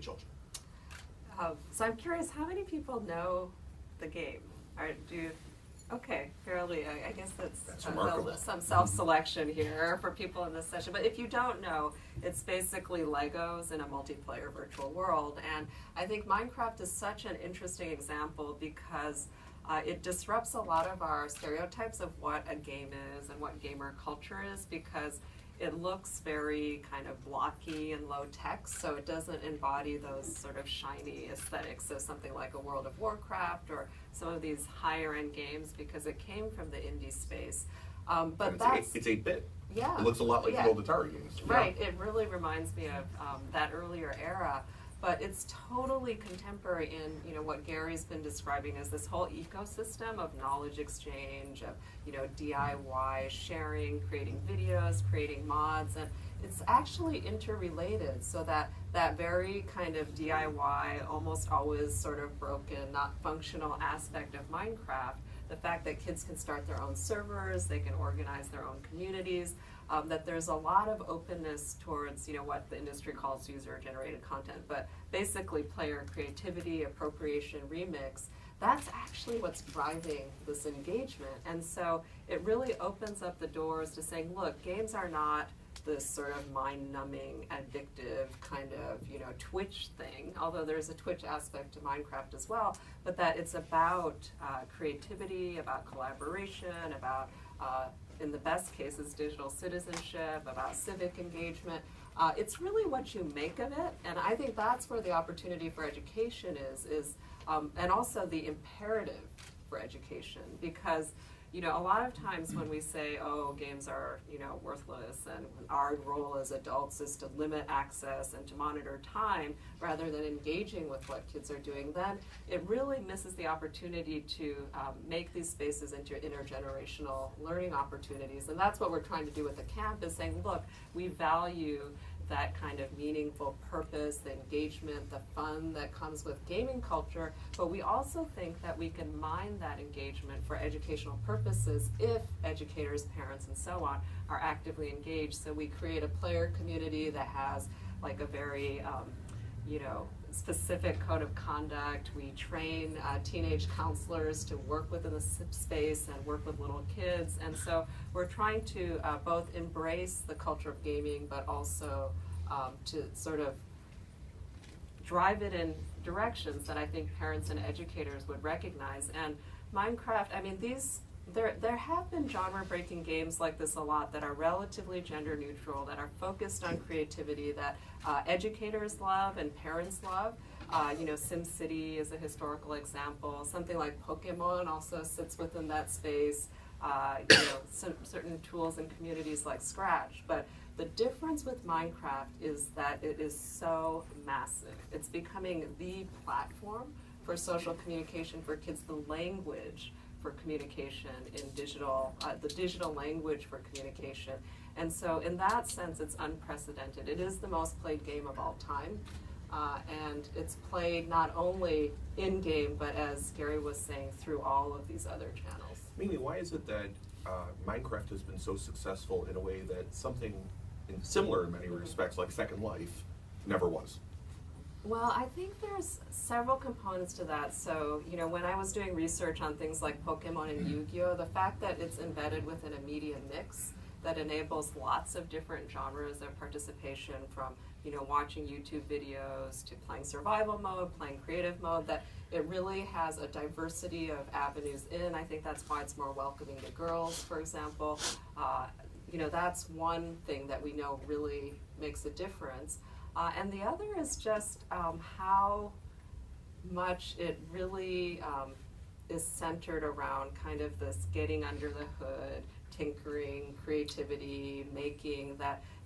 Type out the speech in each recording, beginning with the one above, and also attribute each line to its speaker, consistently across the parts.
Speaker 1: children.
Speaker 2: So I'm curious, how many people know the game? Okay, fairly, I guess that's
Speaker 1: remarkable.
Speaker 2: some self-selection here for people in this session. But if you don't know, it's basically Legos in a multiplayer virtual world. And I think Minecraft is such an interesting example because it disrupts a lot of our stereotypes of what a game is and what gamer culture is, because it looks very kind of blocky and low tech, so it doesn't embody those sort of shiny aesthetics of something like a World of Warcraft or some of these higher end games, because it came from the indie space. But
Speaker 1: it's 8-bit.
Speaker 2: Yeah.
Speaker 1: It looks a lot like the old Atari games.
Speaker 2: Right, it really reminds me of that earlier era. But it's totally contemporary in what Gary's been describing as this whole ecosystem of knowledge exchange, of DIY sharing, creating videos, creating mods, and it's actually interrelated, so that very kind of DIY, almost always sort of broken, not functional aspect of Minecraft, the fact that kids can start their own servers, they can organize their own communities, that there's a lot of openness towards what the industry calls user-generated content, but basically player creativity, appropriation, remix. That's actually what's driving this engagement. And so it really opens up the doors to saying, look, games are not this sort of mind-numbing, addictive kind of Twitch thing, although there's a Twitch aspect to Minecraft as well, but that it's about creativity, about collaboration, about in the best cases, digital citizenship, about civic engagement. It's really what you make of it, and I think that's where the opportunity for education is and also the imperative for education, because a lot of times when we say, oh, games are worthless, and our role as adults is to limit access and to monitor time rather than engaging with what kids are doing, then it really misses the opportunity to make these spaces into intergenerational learning opportunities. And that's what we're trying to do with the camp, is saying, look, we value that kind of meaningful purpose, the engagement, the fun that comes with gaming culture, but we also think that we can mine that engagement for educational purposes if educators, parents, and so on are actively engaged. So we create a player community that has like a very specific code of conduct. We train teenage counselors to work within the space and work with little kids. And so we're trying to both embrace the culture of gaming, but also to sort of drive it in directions that I think parents and educators would recognize. And Minecraft, I mean, there have been genre-breaking games like this a lot that are relatively gender neutral, that are focused on creativity, that educators love and parents love. SimCity is a historical example. Something like Pokemon also sits within that space. Certain tools and communities like Scratch. But the difference with Minecraft is that it is so massive. It's becoming the platform for social communication for kids, the language for communication in digital, the digital language for communication. And so in that sense, it's unprecedented. It is the most played game of all time. And it's played not only in-game, but as Gary was saying, through all of these other channels.
Speaker 1: Mimi, why is it that Minecraft has been so successful in a way that something similar in many respects, like Second Life, never was?
Speaker 2: Well, I think there's several components to that. So, when I was doing research on things like Pokemon and Yu-Gi-Oh!, the fact that it's embedded within a media mix that enables lots of different genres of participation, from watching YouTube videos to playing survival mode, playing creative mode, that it really has a diversity of avenues in. I think that's why it's more welcoming to girls, for example. That's one thing that we know really makes a difference. And the other is just how much it really is centered around kind of this getting under the hood, tinkering, creativity, making,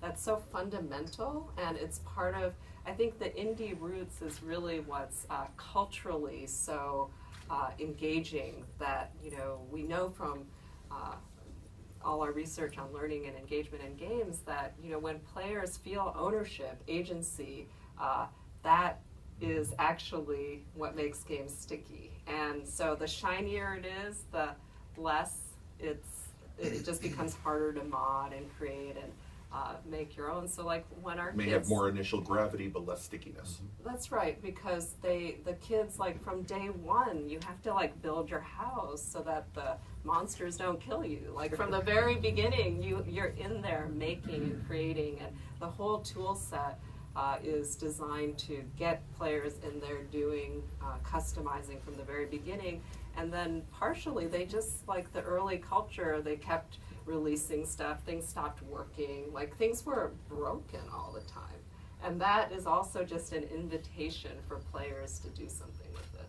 Speaker 2: that's so fundamental, and it's part of, I think the indie roots is really what's culturally so engaging, that we know from all our research on learning and engagement in games that when players feel ownership, agency, that is actually what makes games sticky. And so the shinier it is, the less it just becomes harder to mod and create. And make your own. So like when our
Speaker 1: May
Speaker 2: kids
Speaker 1: have more initial gravity but less stickiness.
Speaker 2: That's right, because the kids, like from day one, you have to like build your house so that the monsters don't kill you. Like from the very beginning, you're in there making and creating, and the whole tool set is designed to get players in there doing customizing from the very beginning. And then partially, they just, like the early culture, they kept releasing stuff, things stopped working, like things were broken all the time. And that is also just an invitation for players to do something with it.